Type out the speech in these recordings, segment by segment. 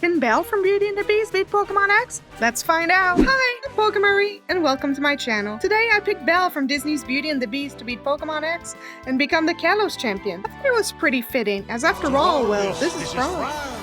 Can Belle from Beauty and the Beast beat Pokemon X? Let's find out! Hi, I'm PokayMarie, and welcome to my channel. Today I picked Belle from Disney's Beauty and the Beast to beat Pokemon X and become the Kalos Champion. I thought it was pretty fitting, as after all, well, this is wrong.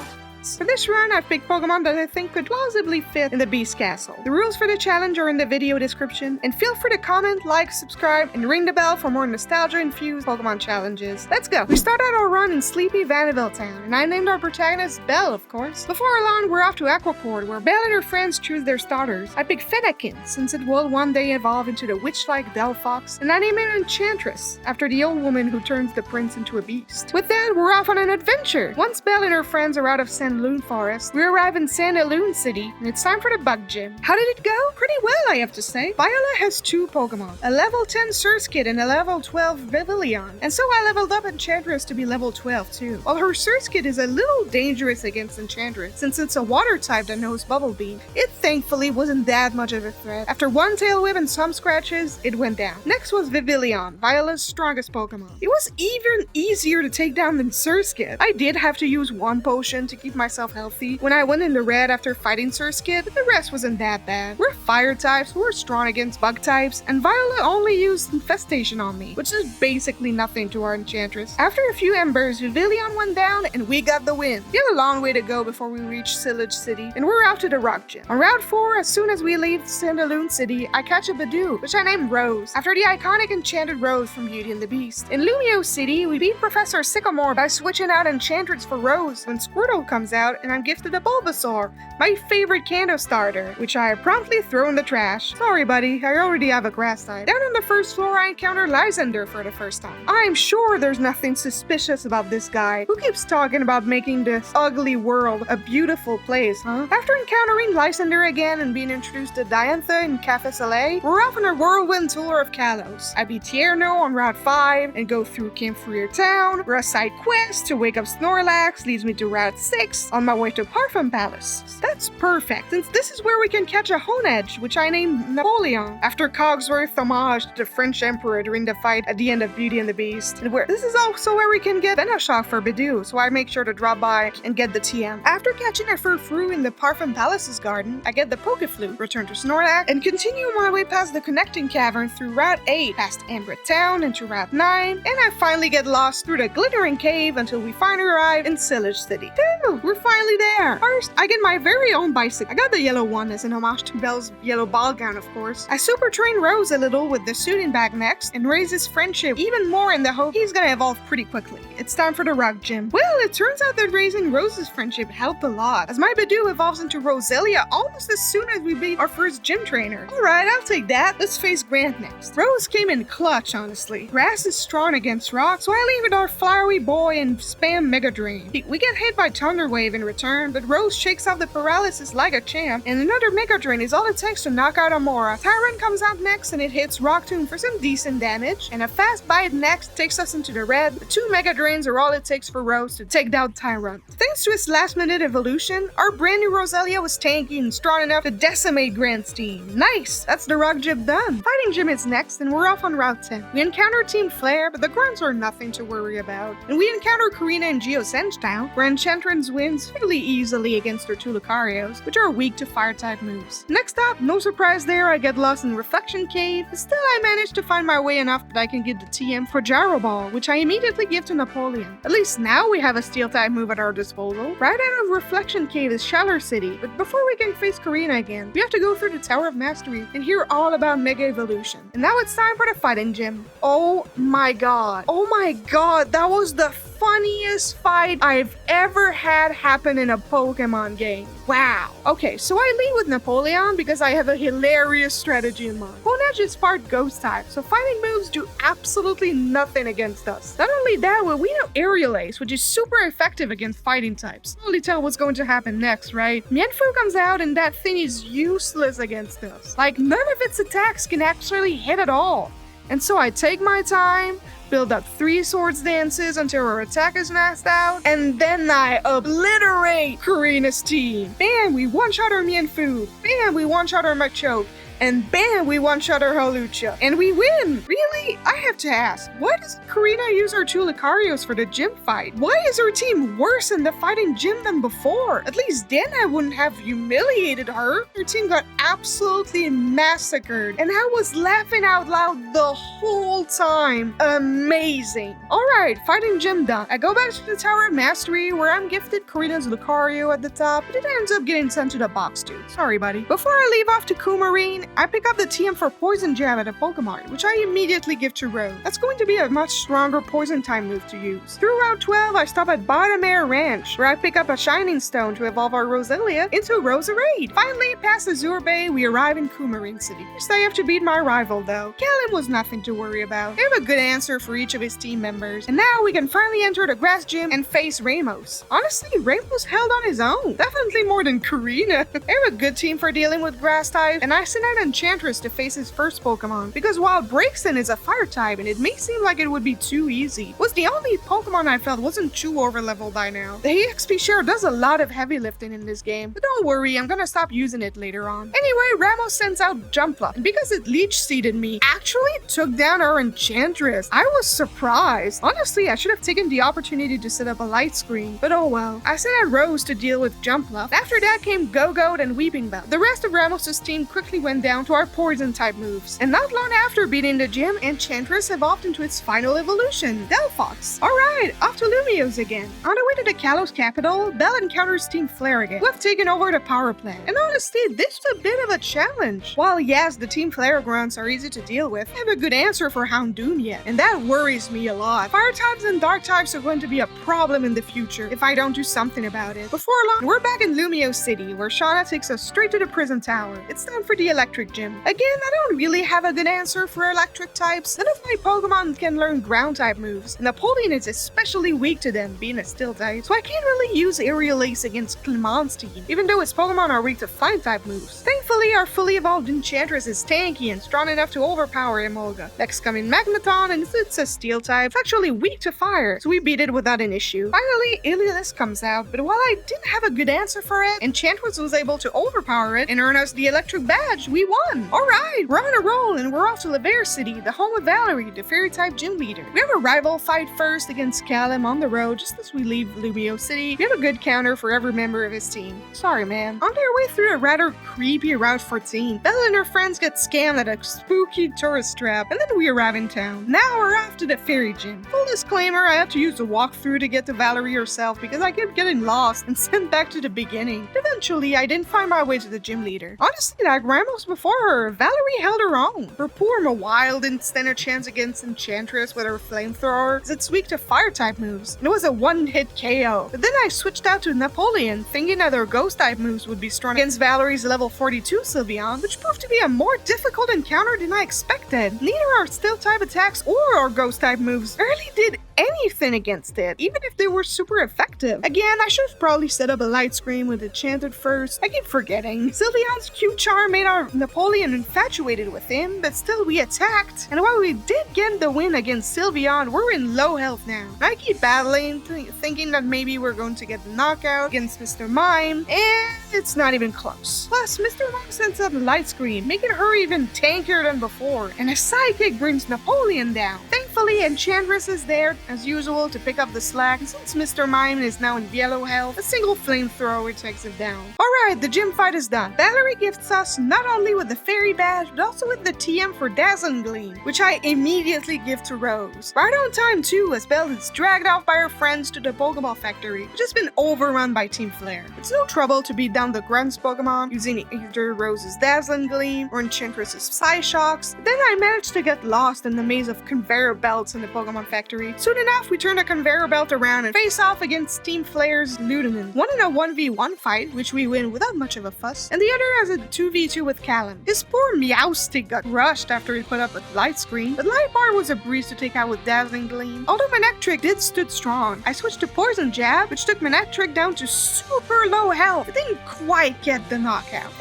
For this run, I've picked Pokemon that I think could plausibly fit in the Beast Castle. The rules for the challenge are in the video description, and feel free to comment, like, subscribe, and ring the bell for more nostalgia-infused Pokemon challenges. Let's go! We start out our run in sleepy Vanderbilt Town, and I named our protagonist Belle, of course. Before long, we're off to Aquaport, where Belle and her friends choose their starters. I picked Fennekin, since it will one day evolve into the witch-like Delphox, and I named it Enchantress, after the old woman who turns the prince into a beast. With that, we're off on an adventure! Once Belle and her friends are out of Loon Forest, we arrive in Loon City, and it's time for the bug gym. How did it go? Pretty well, I have to say. Viola has two Pokemon, a level 10 Surskit and a level 12 Vivillon, and so I leveled up Enchantress to be level 12 too. While her Surskit is a little dangerous against Enchantress, since it's a water type that knows Bubble Beam, it thankfully wasn't that much of a threat. After one tail whip and some scratches, it went down. Next was Vivillon, Viola's strongest Pokemon. It was even easier to take down than Surskit. I did have to use one potion to keep myself healthy when I went into red after fighting Surskit, but the rest wasn't that bad. We're fire types, we're strong against bug types, and Viola only used Infestation on me, which is basically nothing to our Enchantress. After a few embers, Vivillon went down and we got the win. We have a long way to go before we reach Sillage City, and we're off to the Rock Gym. On Route 4, as soon as we leave Loon City, I catch a Bidoof, which I named Rose, after the iconic enchanted Rose from Beauty and the Beast. In Lumio City, we beat Professor Sycamore by switching out Enchantress for Rose when Squirtle comes out, and I'm gifted a Bulbasaur, my favorite Kanto starter, which I promptly throw in the trash. Sorry buddy, I already have a grass type. Down on the first floor I encounter Lysander for the first time. I'm sure there's nothing suspicious about this guy who keeps talking about making this ugly world a beautiful place, huh? After encountering Lysander again and being introduced to Diantha in Café Soleil, we're off on a whirlwind tour of Kalos. I beat Tierno on Route 5 and go through Camphreer Town, where a side quest to wake up Snorlax leads me to Route 6 on my way to Parfum Palace. That's perfect, since this is where we can catch a Honedge, which I named Napoleon, after Cogsworth's homage to the French Emperor during the fight at the end of Beauty and the Beast. And this is also where we can get Venoshock for Bidoof, so I make sure to drop by and get the TM. After catching a Furfrou in the Parfum Palace's garden, I get the Pokeflute, return to Snorlax, and continue my way past the connecting cavern through Route 8, past Amber Town into Route 9, and I finally get lost through the Glittering Cave until we finally arrive in Sillage City. Dude, we're finally there! First, I get my very own bicycle. I got the yellow one as an homage to Belle's yellow ball gown, of course. I super train Rose a little with the suiting bag next, and raise his friendship even more in the hope he's gonna evolve pretty quickly. It's time for the Rock Gym. Well, it turns out that raising Rose's friendship helped a lot, as my Bidoof evolves into Roselia almost as soon as we beat our first gym trainer. Alright, I'll take that. Let's face Grant next. Rose came in clutch, honestly. Grass is strong against rock, so I leave with our flowery boy and spam Mega Drain. We get hit by Thunder Wave in return, but Rose shakes off the paralysis like a champ, and another Mega Drain is all it takes to knock out Amora. Tyrant comes out next and it hits Rock Tomb for some decent damage, and a fast bite next takes us into the red. The two Mega Drains are all it takes for Rose to take down Tyrant. Thanks to his last minute evolution, our brand new Roselia was tanky and strong enough to decimate Grant's team. Nice! That's the Rock Gym done. Fighting Gym is next, and we're off on Route 10. We encounter Team Flare, but the grunts are nothing to worry about. And we encounter Karina in Geosenge Town, where Enchantress wins fairly easily against her two Lucarios, which are weak to fire-type moves. Next up, no surprise there, I get lost in Reflection Cave, but still I manage to find my way enough that I can get the TM for Gyro Ball, which I immediately give to Napoleon. At least now we have a Steel-type move at our disposal. Right out of Reflection Cave is Shaller City, but before we can face Karina again, we have to go through the Tower of Mastery and hear all about Mega Evolution. And now it's time for the Fighting Gym. Oh my god, that was the funniest fight I've ever had happen in a Pokemon game. Wow. Okay, so I lead with Napoleon because I have a hilarious strategy in mind. Honedge is part Ghost type, so fighting moves do absolutely nothing against us. Not only that, well, we know Aerial Ace, which is super effective against fighting types. You can only tell what's going to happen next, right? Mienfoo comes out and that thing is useless against us. Like, none of its attacks can actually hit at all. And so I take my time, build up 3 Swords Dances until her attack is maxed out, and then I obliterate Karina's team. Bam, we one-shot her Mienfoo. Bam, we one-shot her Machoke. and bam, we one-shot our Hawlucha. And we win! Really? I have to ask, why doesn't Karina use our two Lucarios for the gym fight? Why is her team worse in the fighting gym than before? At least then I wouldn't have humiliated her. Her team got absolutely massacred, and I was laughing out loud the whole time. Amazing. Alright, fighting gym done. I go back to the Tower of Mastery, where I'm gifted Karina's Lucario at the top, but it ends up getting sent to the box too. Sorry, buddy. Before I leave off to Coumarine, I pick up the TM for Poison Jab at a PokayMarie, which I immediately give to Rose. That's going to be a much stronger poison type move to use. Through Route 12, I stop at Bottom Air Ranch, where I pick up a Shining Stone to evolve our Roselia into Roserade. Finally, past Azure Bay, we arrive in Coumarine City. First, I have to beat my rival though. Callum was nothing to worry about. I have a good answer for each of his team members, and now we can finally enter the grass gym and face Ramos. Honestly, Ramos held on his own. Definitely more than Karina. I have a good team for dealing with grass type, and I sent out Enchantress to face his first Pokemon, because while Braixen is a fire type and it may seem like it would be too easy, was the only Pokemon I felt wasn't too overleveled by now. The EXP share does a lot of heavy lifting in this game, but don't worry, I'm gonna stop using it later on. Anyway, Ramos sends out Jumpluff, and because it leech seeded me, actually took down our Enchantress. I was surprised. Honestly, I should have taken the opportunity to set up a light screen, but oh well. I sent out Rose to deal with Jumpluff. After that came Go-Goat and Weeping Bell. The rest of Ramos' team quickly went down to our poison type moves, and not long after beating the gym, Enchantress evolved into its final evolution, Delphox. Alright, off to Lumiose again. On the way to the Kalos capital, Belle encounters Team Flare-Again, who have taken over the power plant. And honestly, this is a bit of a challenge. While yes, the Team Flare grunts are easy to deal with, I have a good answer for Houndoomia, and that worries me a lot. Fire types and dark types are going to be a problem in the future if I don't do something about it. Before long, we're back in Lumiose City, where Shauna takes us straight to the prison tower. It's time for the electric gym. Again, I don't really have a good answer for electric types. None of my Pokemon can learn ground type moves, and Napoleon is especially weak to them, being a steel type, so I can't really use Aerial Ace against Clement's team, even though its Pokemon are weak to flying type moves. Thankfully, our fully evolved Enchantress is tanky and strong enough to overpower Emolga. Next coming Magneton, and it's a steel type, it's actually weak to fire, so we beat it without an issue. Finally, Ilias comes out, but while I didn't have a good answer for it, Enchantress was able to overpower it and earn us the electric badge. We won! Alright, we're on a roll, and we're off to Laver City, the home of Valerie, the fairy type gym leader. We have a rival fight first against Callum on the road just as we leave Lumiose City. We have a good counter for every member of his team. Sorry, man. On their way through a rather creepy Route 14, Belle and her friends get scammed at a spooky tourist trap, and then we arrive in town. Now we're off to the fairy gym. Full disclaimer, I had to use the walkthrough to get to Valerie herself because I kept getting lost and sent back to the beginning. Eventually, I didn't find my way to the gym leader. Honestly, like Ramos before her, Valerie held her own. Her poor Mawile didn't stand a chance against Enchantress with her flamethrower, as it's weak to fire type moves, and it was a one-hit KO. But then I switched out to Napoleon, thinking that her ghost type moves would be strong against Valerie's level 42 Sylveon, which proved to be a more difficult encounter than I expected. Neither our steel type attacks or our ghost type moves barely did anything against it, even if they were super effective. Again, I should have probably set up a light screen with Enchanted first. I keep forgetting. Sylveon's cute charm made our Napoleon infatuated with him, but still we attacked. And while we did get the win against Sylveon, we're in low health now. I keep battling, thinking that maybe we're going to get the knockout against Mr. Mime, and it's not even close. Plus, Mr. Mime sends out a light screen, making her even tankier than before, and a sidekick brings Napoleon down. Thankfully, Enchantress is there, as usual, to pick up the slack, and since Mr. Mime is now in yellow health, a single flamethrower takes it down. Alright, the gym fight is done. Valerie gifts us not only with the fairy badge, but also with the TM for Dazzling Gleam, which I immediately give to Rose. Right on time too, as Belle is dragged off by her friends to the Pokeball factory, which has been overrun by Team Flare. It's no trouble to beat down the Grunts Pokemon using either Rose's Dazzling Gleam or Enchantress's Psyshocks. Then I managed to get lost in the maze of conveyor belts in the Pokemon factory. Soon enough, we turn the conveyor belt around and face off against Team Flare's Ludinen. One in a 1v1 fight, which we win without much of a fuss, and the other as a 2v2 with Callum. His poor Meowstic got rushed after he put up a light screen, but Light Bar was a breeze to take out with Dazzling Gleam. Although Manectric did stood strong, I switched to Poison Jab, which took Manectric down to super low health. It didn't quite get the knockout.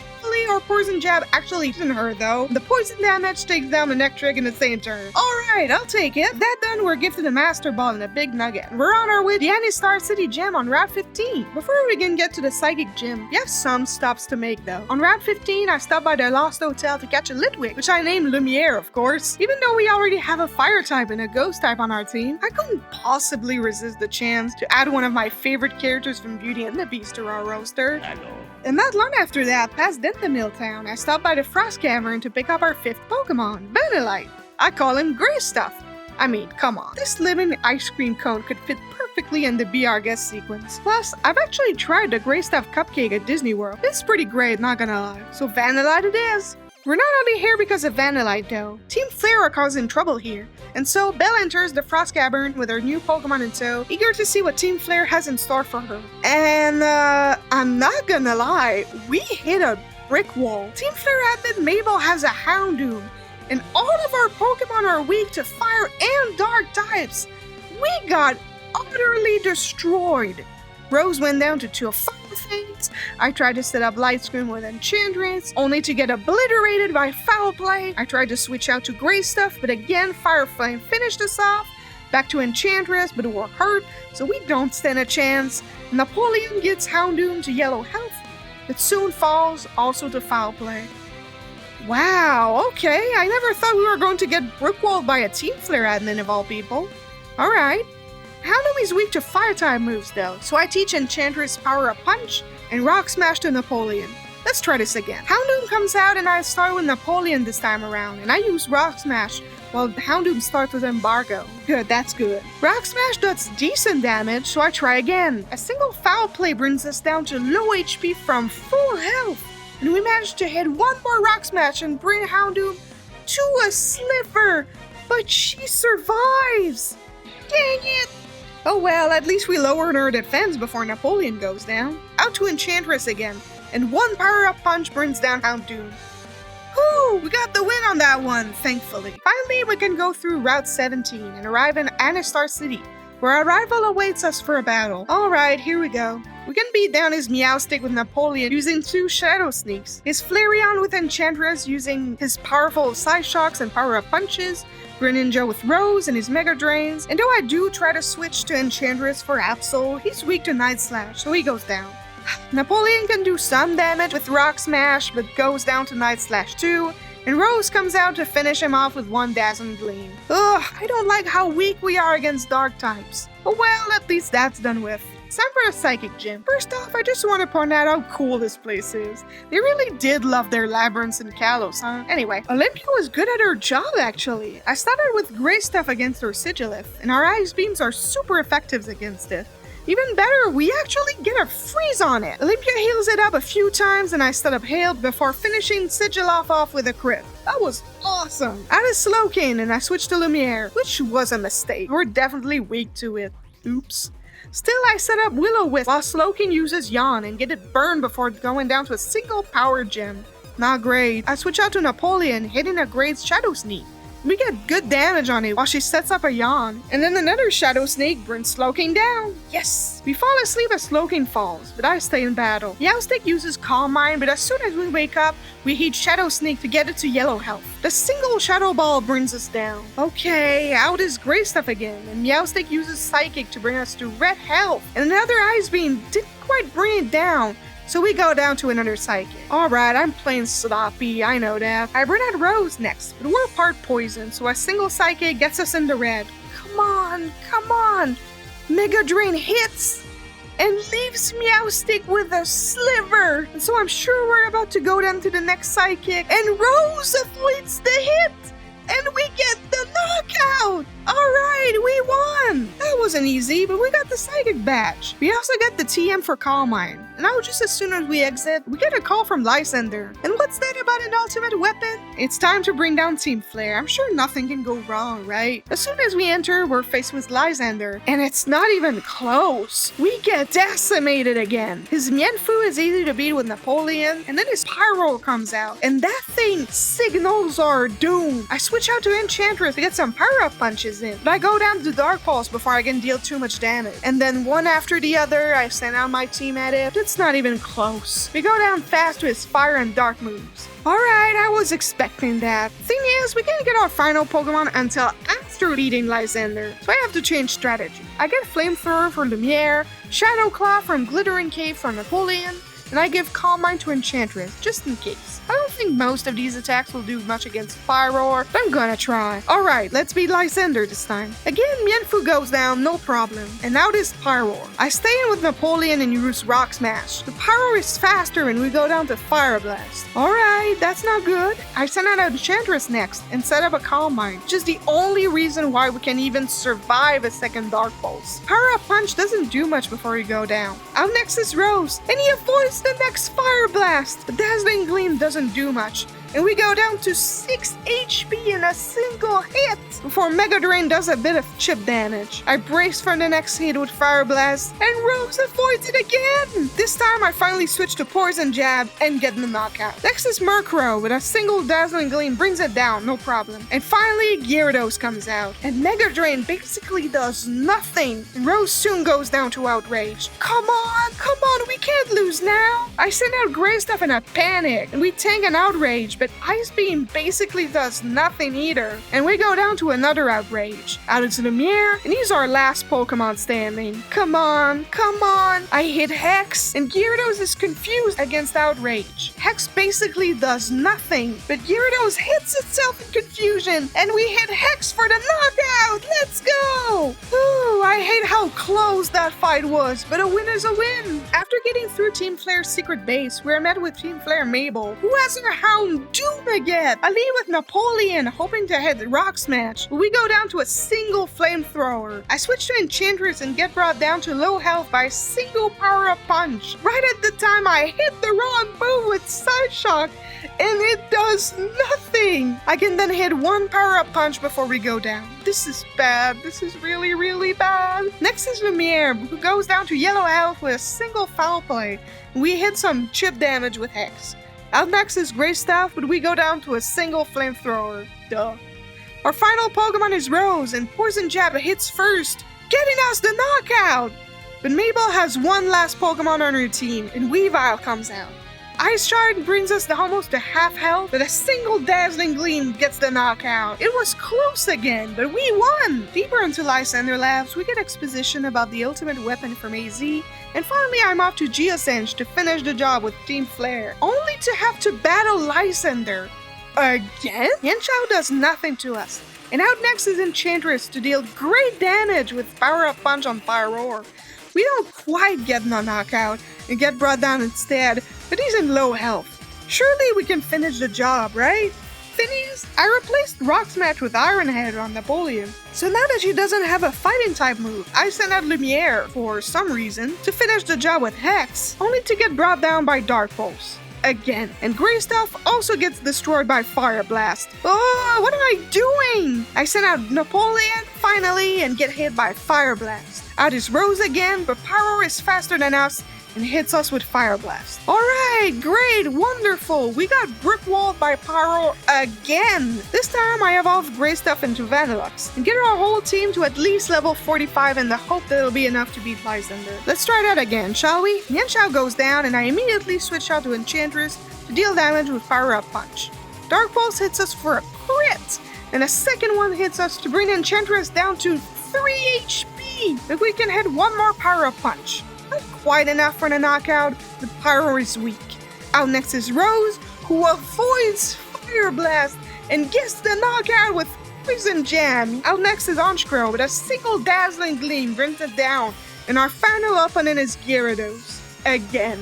Our Poison Jab actually didn't hurt though. The poison damage takes down Manectric in the same turn. Alright, I'll take it. That done, we're gifted a Master Ball and a Big Nugget. We're on our way to the Any-Star City Gym on Route 15. Before we can get to the Psychic Gym, we have some stops to make though. On Route 15, I stopped by the Lost Hotel to catch a Litwick, which I named Lumiere, of course. Even though we already have a Fire type and a Ghost type on our team, I couldn't possibly resist the chance to add one of my favorite characters from Beauty and the Beast to our roster. And not long after that, past Dentamil Town, I stopped by the Frost Cavern to pick up our 5th Pokemon, Vanillite. I call him Gray Stuff. I mean, come on. This living ice cream cone could fit perfectly in the Be Our Guest sequence. Plus, I've actually tried the Gray Stuff cupcake at Disney World. It's pretty great, not gonna lie. So Vanillite it is. We're not only here because of Vanillite though. Team Flare are causing trouble here. And so Belle enters the Frost Cavern with her new Pokemon in tow, eager to see what Team Flare has in store for her. And I'm not gonna lie, we hit a brick wall. Team Flare admin Mabel has a Houndoom, and all of our Pokemon are weak to fire and dark types. We got utterly destroyed. Rose went down to 2 Fire Fates. I tried to set up Light Screen with Enchantress, only to get obliterated by Foul Play. I tried to switch out to Gray Stuff, but again, Fire Flame finished us off. Back to Enchantress, but we're hurt, so we don't stand a chance. Napoleon gets Houndoom to Yellow Health, but soon falls also to Foul Play. Wow, okay, I never thought we were going to get brickwalled by a Team Flare admin of all people. Alright. Houndoom is weak to Fire-type moves though, so I teach Enchantress Power Up Punch and Rock Smash to Napoleon. Let's try this again. Houndoom comes out and I start with Napoleon this time around, and I use Rock Smash while Houndoom starts with Embargo. Good, that's good. Rock Smash does decent damage, so I try again. A single Foul Play brings us down to low HP from full health, and we manage to hit one more Rock Smash and bring Houndoom to a sliver, but she survives. Dang it! Oh well, at least we lowered her defense before Napoleon goes down. Out to Enchantress again, and one Power-Up Punch brings down Houndoom. Whew, we got the win on that one, thankfully. Finally, we can go through Route 17 and arrive in Any-Star City, where our rival awaits us for a battle. Alright, here we go. We can beat down his Meowstic with Napoleon using 2 Shadow Sneaks, his Flareon with Enchantress using his powerful Side Shocks and Power-Up Punches, Greninja with Rose and his Mega Drains, and though I do try to switch to Enchantress for Absol, he's weak to Night Slash, so he goes down. Napoleon can do some damage with Rock Smash, but goes down to Night Slash too, and Rose comes out to finish him off with 1 Dazzling Gleam. Ugh, I don't like how weak we are against dark types. Oh well, at least that's done with. It's time for a Psychic Gym. First off, I just want to point out how cool this place is. They really did love their labyrinths in Kalos, huh? Anyway, Olympia was good at her job actually. I started with Gray Stuff against her Sigilif, and our Ice Beams are super effective against it. Even better, we actually get a freeze on it. Olympia heals it up a few times and I set up Hail before finishing Sigilif off with a crit. That was awesome. I had a Slowking and I switched to Lumiere, which was a mistake. We're definitely weak to it. Oops. Still, I set up Will-O-Wisp while Slowking uses Yawn and get it burned before going down to a single power gem. Not great. I switch out to Napoleon, hitting a great Shadow Sneak. We get good damage on it while she sets up a Yawn. And then another Shadow Snake brings Slowking down. Yes! We fall asleep as Slowking falls, but I stay in battle. Meowstic uses Calm Mind, but as soon as we wake up, we heat Shadow Snake to get it to Yellow Health. The single Shadow Ball brings us down. Okay, out is Gray Stuff again, and Meowstic uses Psychic to bring us to Red Health. And another Ice Beam didn't quite bring it down, so we go down to another Psychic. Alright, I'm playing sloppy, I know that. I bring out Rose next, but we're part poison, so a single Psychic gets us into red. Come on, come on! Mega Drain hits! And leaves Meowstic with a sliver! And so I'm sure we're about to go down to the next Psychic, and Rose avoids the hit! And we get the knockout! Alright, we won! That wasn't easy, but we got the Psychic badge. We also got the TM for Calm Mind. And now just as soon as we exit, we get a call from Lysander. And what's that about an ultimate weapon? It's time to bring down Team Flare. I'm sure nothing can go wrong, right? As soon as we enter, we're faced with Lysander. And it's not even close. We get decimated again. His Mienfoo is easy to beat with Napoleon, and then his Pyro comes out. And that thing signals our doom. I switch out to Enchantress to get some Power-Up Punches kicks in. But I go down to Dark Pulse before I can deal too much damage. And then one after the other, I send out my team at it. It's not even close. We go down fast to his fire and dark moves. Alright, I was expecting that. Thing is, we can't get our final Pokemon until after leading Lysander, so I have to change strategy. I get Flamethrower for Lumiere, Shadow Claw from Glittering Cave for Napoleon, and I give Calm Mind to Enchantress, just in case. I don't think most of these attacks will do much against Pyroar, but I'm gonna try. Alright, let's beat Lysander this time. Again, Mienfoo goes down, no problem. And now this Pyroar. I stay in with Napoleon and use Rock Smash. The Pyroar is faster and we go down to Fire Blast. Alright, that's not good. I send out Enchantress next and set up a Calm Mind, which is the only reason why we can even survive a second Dark Pulse. Power Up Punch doesn't do much before we go down. Out next is Rose, and he avoids the next Fire Blast. The Dazzling Gleam doesn't do much, and we go down to 6 HP in a single hit before Mega Drain does a bit of chip damage. I brace for the next hit with Fire Blast, and Rose avoids it again! This time I finally switch to Poison Jab and get the knockout. Next is Murkrow with a single Dazzling Gleam brings it down, no problem. And finally Gyarados comes out, and Mega Drain basically does nothing. And Rose soon goes down to Outrage. Come on, we can't lose now! I send out Grey Stuff in a panic, and we tank an Outrage, but Ice Beam basically does nothing either. And we go down to another Outrage. Out into Lumiere, and he's our last Pokemon standing. Come on. I hit Hex, and Gyarados is confused against Outrage. Hex basically does nothing, but Gyarados hits itself in confusion, and we hit Hex for the knockout! Let's go! Ooh, I hate how close that fight was, but a win is a win. After getting through Team Flare's secret base, we're met with Team Flare Mabel, who has her Houndoom again. I lead with Napoleon, hoping to hit Rock Smash, but we go down to a single Flamethrower. I switch to Enchantress and get brought down to low health by a single Power-Up Punch. Right at the time I hit the wrong move with Side Shock, and it does nothing. I can then hit one Power-Up Punch before we go down. This is bad. This is really, really bad. Next is Lumiere, who goes down to yellow health with a single Foul Play. We hit some chip damage with Hex. Out next is Grey Stuff, but we go down to a single Flamethrower. Duh. Our final Pokemon is Rose, and Poison Jab hits first, getting us the knockout! But Mabel has one last Pokemon on her team, and Weavile comes out. Ice Shard brings us almost to half health, but a single Dazzling Gleam gets the knockout. It was close again, but we won! Deeper into Lysander Labs, we get exposition about the ultimate weapon from AZ, and finally I'm off to Geosenge to finish the job with Team Flare, only to have to battle Lysander. Again? Yanchao does nothing to us. And out next is Enchantress to deal great damage with Power-Up Punch on Pyroar. We don't quite get the knockout and get brought down instead, but he's in low health. Surely we can finish the job, right? Thing is, I replaced Rock Smash with Iron Head on Napoleon. So now that she doesn't have a fighting type move, I send out Lumiere, for some reason, to finish the job with Hex, only to get brought down by Dark Pulse. Again, and Grey Stuff also gets destroyed by Fire Blast. Oh, what am I doing? I send out Napoleon, finally, and get hit by Fire Blast. Out is Rose again, but Pyroar is faster than us and hits us with Fire Blast. Alright, great, wonderful. We got brick walled by Pyroar again. This time I evolved Grey Stuff into Vanilluxe and get our whole team to at least level 45 in the hope that it'll be enough to beat Lysander. Let's try that again, shall we? Yanchao goes down and I immediately switch out to Enchantress to deal damage with Power-Up Punch. Dark Pulse hits us for a crit, and a second one hits us to bring Enchantress down to 3 HP. But we can hit one more Power-Up Punch. Not quite enough for the knockout, but Pyroar is weak. Out next is Rose, who avoids Fire Blast and gets the knockout with Poison Jam. Out next is Honchkrow, with a single Dazzling Gleam brings it down, and our final opponent is Gyarados. Again.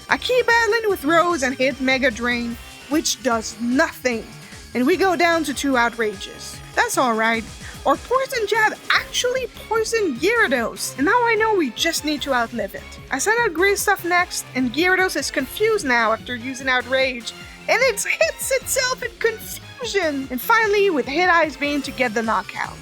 I keep battling with Rose and hit Mega Drain, which does nothing, and we go down to 2 Outrages. That's alright. Our Poison Jab actually poisoned Gyarados, and now I know we just need to outlive it. I send out Grey Stuff next, and Gyarados is confused now after using Outrage, and it hits itself in confusion, and finally with Hit Ice Beam to get the knockout.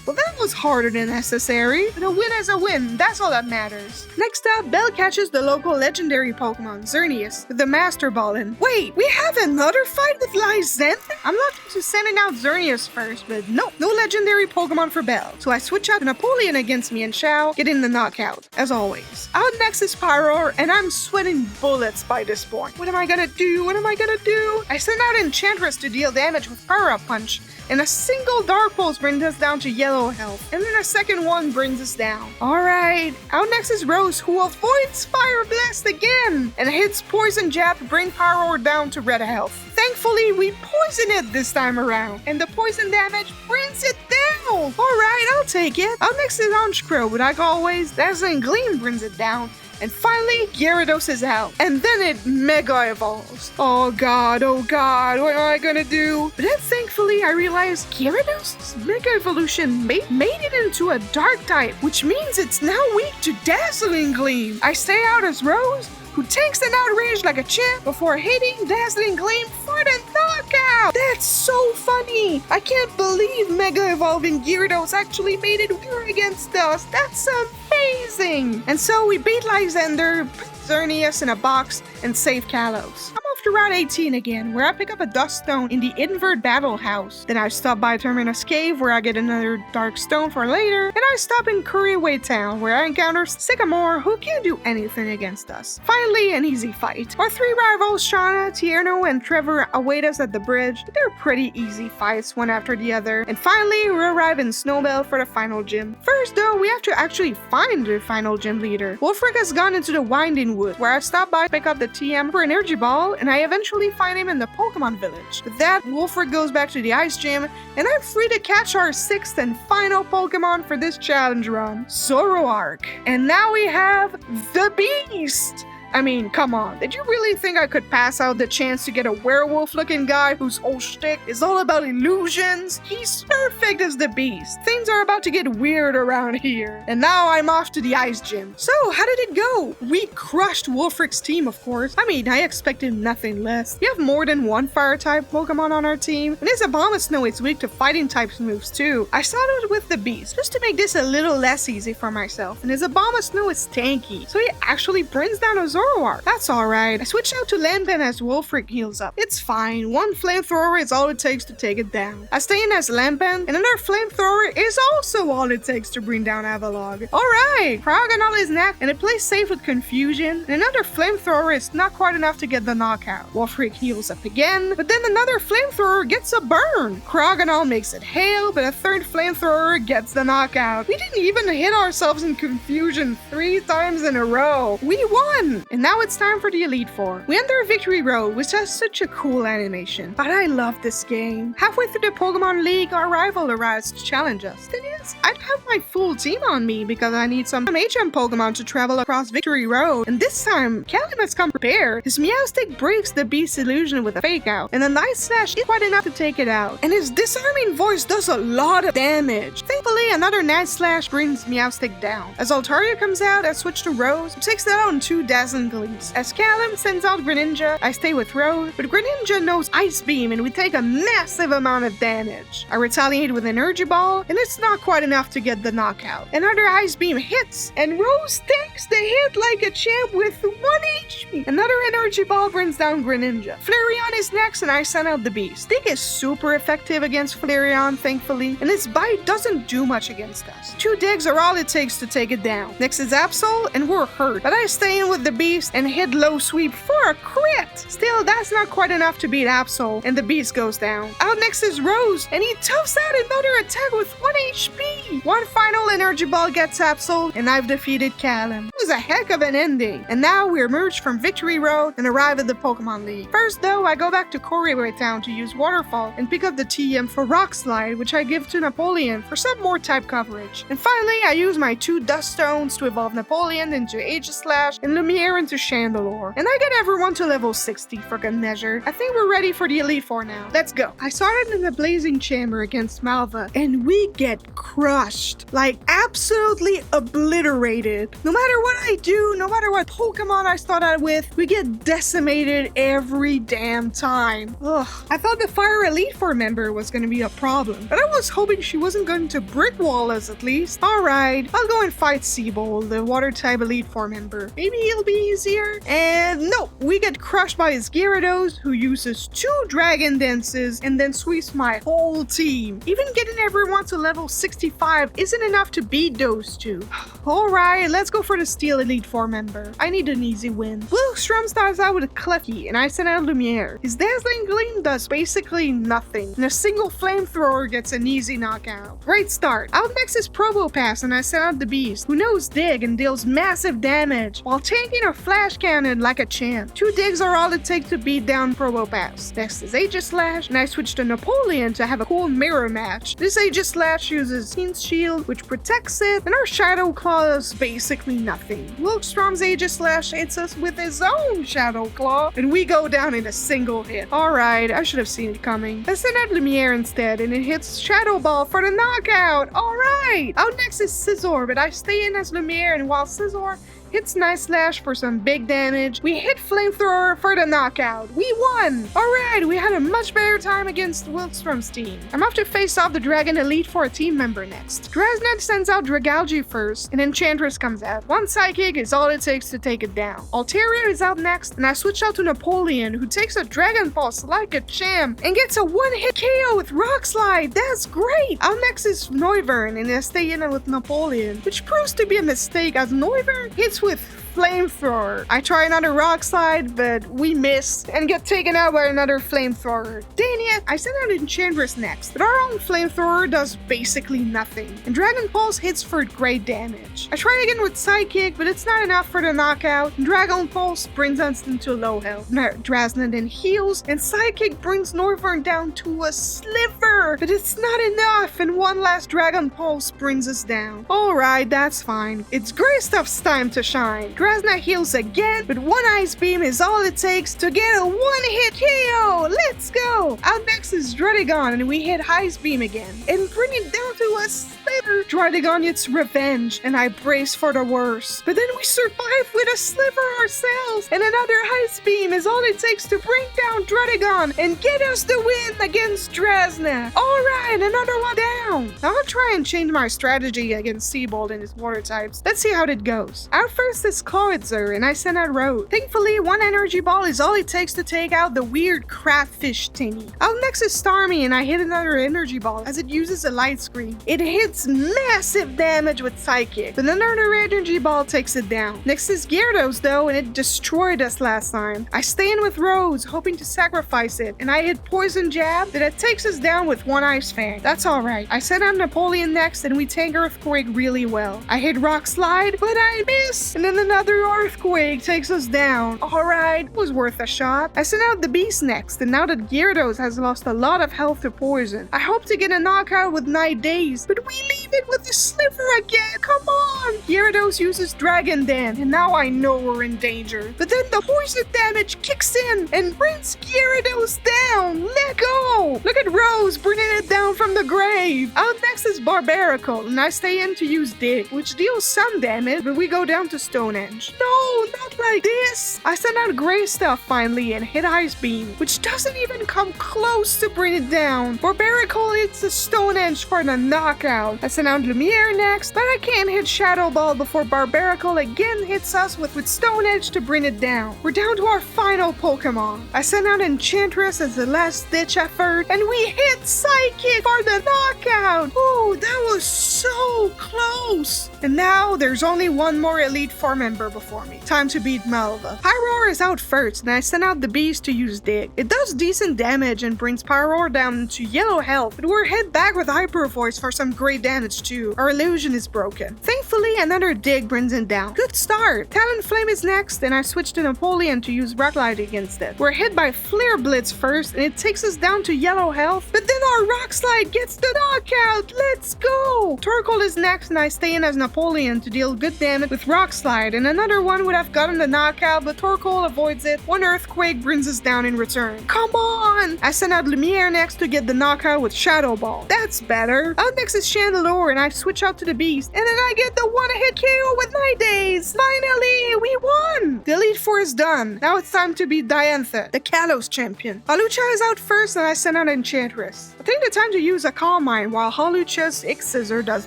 Well, that was harder than necessary. But a win is a win. That's all that matters. Next up, Belle catches the local legendary Pokemon, Xerneas, with the Master Ball in. Wait, we have another fight with Lysander? I'm looking to sending out Xerneas first, but nope, no legendary Pokemon for Belle. So I switch out Napoleon against me and Xiao, getting the knockout, as always. Out next is Pyroar, and I'm sweating bullets by this point. What am I gonna do? What am I gonna do? I send out Enchantress to deal damage with Power-Up Punch, and a single Dark Pulse brings us down to yellow health, and then a second one brings us down. Alright, out next is Rose, who avoids Fire Blast again, and hits Poison Jab to bring Pyroar down to red health. Thankfully, we poison it this time around, and the poison damage brings it down. Alright, I'll take it. Out next is Honchkrow, but like always, Dazzling Gleam brings it down. And finally, Gyarados is out. And then it Mega Evolves. Oh god, what am I gonna do? But then thankfully, I realized Gyarados' Mega Evolution made it into a Dark type, which means it's now weak to Dazzling Gleam. I stay out as Rose, who takes an outrage like a champ before hitting Dazzling Gleam for the knockout. That's so funny. I can't believe Mega Evolving Gyarados actually made it work against us. That's amazing. And so we beat Lysander, put Xerneas in a box, and save Kalos. I'm off to Route 18 again, where I pick up a Dust Stone in the Invert Battle House. Then I stop by Terminus Cave, where I get another Dark Stone for later, and I stop in Curryway Town, where I encounter Sycamore, who can't do anything against us. Finally, an easy fight. Our three rivals, Shauna, Tierno, and Trevor, await us at the bridge. They're pretty easy fights, one after the other. And finally, we arrive in Snowbell for the final gym. First, though, we have to actually find the final gym leader. Wulfric has gone into the Winding Wood, where I stop by to pick up the TM for Energy Ball, and I eventually find him in the Pokemon Village. With that, Wulfric goes back to the Ice Gym, and I'm free to catch our sixth and final Pokemon for this challenge run, Zoroark. And now we have the Beast! I mean, come on, did you really think I could pass out the chance to get a werewolf-looking guy whose whole shtick is all about illusions? He's perfect as the Beast. Things are about to get weird around here. And now I'm off to the Ice Gym. So, how did it go? We crushed Wulfric's team, of course. I mean, I expected nothing less. We have more than one Fire-type Pokemon on our team, and his Abomasnow is weak to Fighting-type moves too. I started with the Beast, just to make this a little less easy for myself, and his Abomasnow is tanky, so he actually brings down a Zoroark. That's alright. I switch out to Lampen as Wulfric heals up. It's fine. One flamethrower is all it takes to take it down. I stay in as Lampen, and another flamethrower is also all it takes to bring down Avalog. Alright! Cryogonal is next, and it plays safe with Confusion, and another flamethrower is not quite enough to get the knockout. Wulfric heals up again, but then another flamethrower gets a burn. Cryogonal makes it hail, but a third flamethrower gets the knockout. We didn't even hit ourselves in Confusion 3 times in a row. We won! And now it's time for the Elite Four. We enter Victory Road, which has such a cool animation. But I love this game. Halfway through the Pokemon League, our rival arrives to challenge us. That is, I don't have my full team on me because I need some HM Pokemon to travel across Victory Road. And this time, Callum has come prepared. His Meowstic breaks the Beast's illusion with a Fake Out, and a Night Slash is quite enough to take it out. And his disarming voice does a lot of damage. Thankfully, another Night Slash brings Meowstic down. As Altaria comes out, I switch to Rose, who takes that out in 2 Dazzling Gleams. As Callum sends out Greninja, I stay with Rose, but Greninja knows Ice Beam and we take a massive amount of damage. I retaliate with Energy Ball, and it's not quite enough to get the knockout. Another Ice Beam hits, and Rose takes the hit like a champ with 1 HP. Another Energy Ball brings down Greninja. Flareon is next, and I send out the Beast. Stick is super effective against Flareon, thankfully, and its bite doesn't do much against us. 2 digs are all it takes to take it down. Next is Absol, and we're hurt, but I stay in with the Beast and hit Low Sweep for a crit. Still, that's not quite enough to beat Absol, and the Beast goes down. Out next is Rose, and he toughs out another attack with 1 HP. One final Energy Ball gets Absol, and I've defeated Callum. It was a heck of an ending. And now we emerge from Victory Road and arrive at the Pokemon League. First, though, I go back to Coryway Town to use Waterfall and pick up the TM for Rock Slide, which I give to Napoleon for some more type coverage. And finally, I use my 2 Dust Stones to evolve Napoleon into Aegislash and Lumiere into Chandelure. And I get everyone to level 60 for good measure. I think we're ready for the Elite Four now. Let's go. I started in the Blazing Chamber against Malva, and we get crushed. Like, absolutely obliterated. No matter what I do, no matter what Pokemon I start out with, we get decimated every damn time. Ugh. I thought the Fire Elite Four member was gonna be a problem, but I was hoping she wasn't going to brick wall us at least. Alright, I'll go and fight Seabold, the Water type Elite Four member. Maybe it'll be easier. And no, we get crushed by his Gyarados, who uses 2 Dragon Dances and then sweeps my whole team. Even getting everyone to level 65 isn't enough to beat those two. Alright, let's go for the Steel Elite Four member. I need an easy win. Wilstrom starts out with a Klefki, and I send out Lumiere. His Dazzling Gleam does basically nothing, and a single Flamethrower gets an easy knockout. Great start. Out next is Probopass, and I send out the Beast, who knows Dig and deals massive damage, while tanking a Flash Cannon like a champ. 2 digs are all it takes to beat down Probopass. Next is Aegislash, and I switch to Napoleon to have a cool mirror match. This Aegislash uses Keen's Shield, which protects it, and our Shadow Claw does basically nothing. Wilkstrom's Aegislash hits us with his own Shadow Claw, and we go down in a single hit. Alright, I should have seen it coming. I send out Lumiere instead, and it hits Shadow Ball for the knockout. Alright! Out next is Scizor, but I stay in as Lumiere, and while Scizor hits Nice Slash for some big damage, we hit Flamethrower for the knockout. We won! Alright, we had a much better time against Wilkstrom's team. I'm off to face off the Dragon Elite Four team member next. Dresnet sends out Dragalge first, and Enchantress comes out. 1 Psychic is all it takes to take it down. Altaria is out next, and I switch out to Napoleon, who takes a Dragon Pulse like a champ, and gets a 1-hit KO with Rock Slide. That's great! Out next is Noivern, and I stay in with Napoleon, which proves to be a mistake as Noivern hits with Flamethrower. I try another Rock Slide, but we miss and get taken out by another Flamethrower. Dang it! I send out Enchantress next, but our own Flamethrower does basically nothing, and Dragon Pulse hits for great damage. I try again with Psychic, but it's not enough for the knockout, and Dragon Pulse brings us into low health. Dresnet then heals, and Psychic brings Noivern down to a sliver, but it's not enough, and one last Dragon Pulse brings us down. Alright, that's fine. It's Grey Stuff's time to shine. Dresnet heals again, but 1 Ice Beam is all it takes to get a 1-hit KO. Let's go! Out next is Druddigon, and we hit Ice Beam again, and bring it down to a sliver. Druddigon gets revenge, and I brace for the worst. But then we survive with a sliver ourselves, and another Ice Beam is all it takes to bring down Druddigon and get us the win against Dresnet. Alright, another one down. Now I'll try and change my strategy against Seabold and his water types. Let's see how it goes. Out first is Clawitzer, and I send out Road. Thankfully, 1 Energy Ball is all it takes to take out the weird crabfish thingy. Out next is Starmie, and I hit another Energy Ball as it uses a Light Screen. It hits massive damage with Psychic, but another Energy Ball takes it down. Next is Gyarados though, and it destroyed us last time. I stay in with Rose, hoping to sacrifice it, and I hit Poison Jab, but it takes us down with 1 Ice Fang. That's alright. I send out Napoleon next, and we tank Earthquake really well. I hit Rock Slide, but I miss, and then another Earthquake takes us down. Alright, it was worth a shot. I sent out the Beast next, and now that Gyarados has lost a lot of health to poison, I hope to get a knockout with Night Daze, but we leave it with the sliver again. Come on! Gyarados uses Dragon Dance, and now I know we're in danger. But then the poison damage kicks in and brings Gyarados down. Let go! Look at Rose bringing it down from the grave. Out next is Barbaracle, and I stay in to use Dig, which deals some damage, but we go down to Stonehenge. No, not like this! I send out Grey Stuff finally and hit Ice Beam, which doesn't even come close to bring it down. Barbaracle hits the Stonehenge for the knockout. I send out Lumiere next, but I can't hit Shadow Ball before Barbaracle again hits us with Stonehenge to bring it down. We're down to our final Pokemon. I send out Enchantress as the last ditch effort, and we hit Psychic for the knockout! Oh, that was so close! And now there's only one more Elite Four member before me. Time to beat Malva. Pyroar is out first, and I send out the Beast to use Dig. It does decent damage and brings Pyroar down to yellow health, but we're hit back with Hyper Voice for some great damage too. Our illusion is broken. Thankfully, another Dig brings it down. Good start. Talonflame is next, and I switch to Napoleon to use Rock Slide against it. We're hit by Flare Blitz first, and it takes us down to yellow health, but then our Rock Slide gets the knockout. Let's go! Torkoal is next, and I stay in as Napoleon to deal good damage with Rock Slide, and another one would have gotten the knockout, but Torkoal avoids it. 1 Earthquake brings us down in return. Come on! I send out Lumiere next to get the knockout with Shadow Ball. That's better. Out next is Chandelure, store and I switch out to the beast. And then I get the one-hit KO with Night Days. Finally, we won! The Elite Four is done. Now it's time to beat Diantha, the Kalos Champion. Hawlucha is out first and I send out Enchantress. I take the time to use a Calm Mind while Hawlucha's X-Scissor does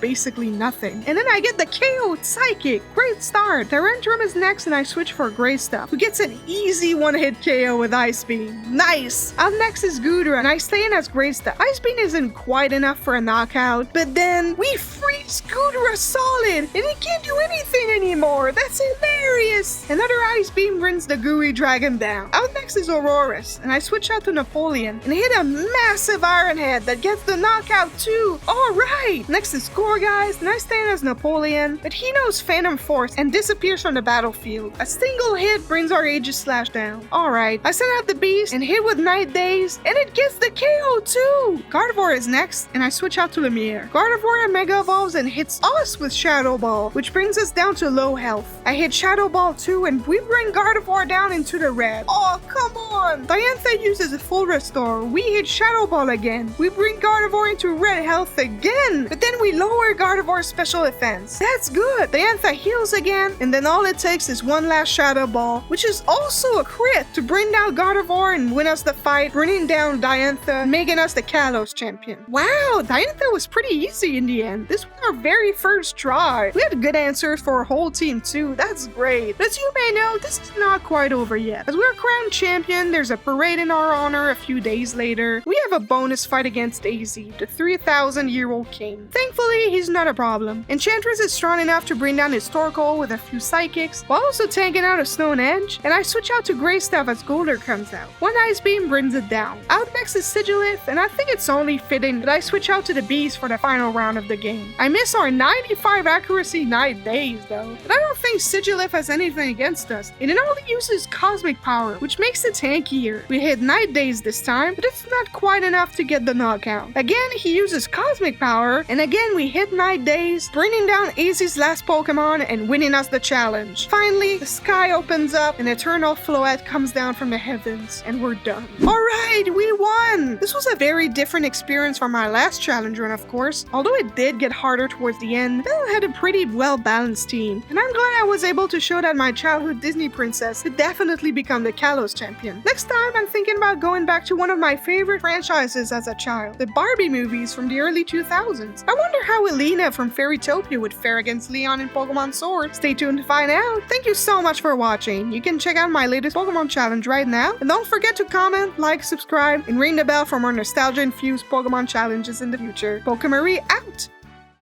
basically nothing. And then I get the KO with Psychic. Great start. Tyrantrum is next and I switch for Gray Stuff, who gets an easy one-hit KO with Ice Beam. Nice! Up next is Goodra and I stay in as Gray Stuff. Ice Beam isn't quite enough for a knockout, but then we freeze Goodra solid and it can't do anything anymore. That's hilarious! Another Ice Beam brings the Gooey Dragon down. Out next is Auroras and I switch out to Napoleon and hit a massive Iron Head that gets the knockout too. Alright! Next is Gourgeist and I stand as Napoleon, but he knows Phantom Force and disappears from the battlefield. A single hit brings our Aegis Slash down. Alright, I send out the Beast and hit with Night Days and it gets the KO too! Gardevoir is next and I switch out to Lumiere. Gardevoir Mega Evolves and hits us with Shadow Ball, which brings us down to low health. I hit Shadow Ball too and we bring Gardevoir down into the red. Oh, come on! Diantha uses a full restore. We hit Shadow Ball again. We bring Gardevoir into red health again, but then we lower Gardevoir's special defense. That's good. Diantha heals again, and then all it takes is one last Shadow Ball, which is also a crit, to bring down Gardevoir and win us the fight, bringing down Diantha, making us the Kalos Champion. Wow, Diantha was pretty easy in the end. This was our very first try. We had good answers for our whole team too. That's great. But as you may know, this is not quite over yet. As we're crowned champion, there's a parade in our honor a few days later. We have a bonus fight against AZ, the 3,000-year-old king. Thankfully, he's not a problem. Enchantress is strong enough to bring down Historical with a few Psychics, while also tanking out a Stone Edge, and I switch out to Gray Stuff as Golder comes out. One Ice Beam brings it down. Out next is Sigilif, and I think it's only fitting that I switch out to the Beast for the final round of the game. I miss our 95 accuracy Night Days though, but I don't think Sigilif has anything against us, and it only uses Cosmic Power, which makes it tankier. We hit Night Days this time, but it's not quite enough to get the knockout. Again, he uses Cosmic Power, and again we hit Night Days, bringing down AZ's last Pokemon and winning us the challenge. Finally, the sky opens up, and Eternal Floette comes down from the heavens, and we're done. Alright, we won! This was a very different experience from my last challenge run, of course. Although it did get harder towards the end, Belle had a pretty well-balanced team, and I'm glad I was able to show that my childhood Disney princess could definitely become the Kalos Champion. Next time, I'm thinking about going back to one of my favorite franchises as a child, the Barbie movies from the early 2000s. I wonder how Elena from Fairytopia would fare against Leon in Pokemon Sword. Stay tuned to find out. Thank you so much for watching. You can check out my latest Pokemon challenge right now, and don't forget to comment, like, subscribe, and ring the bell for more nostalgia-infused Pokemon challenges in the future. PokayMarie out!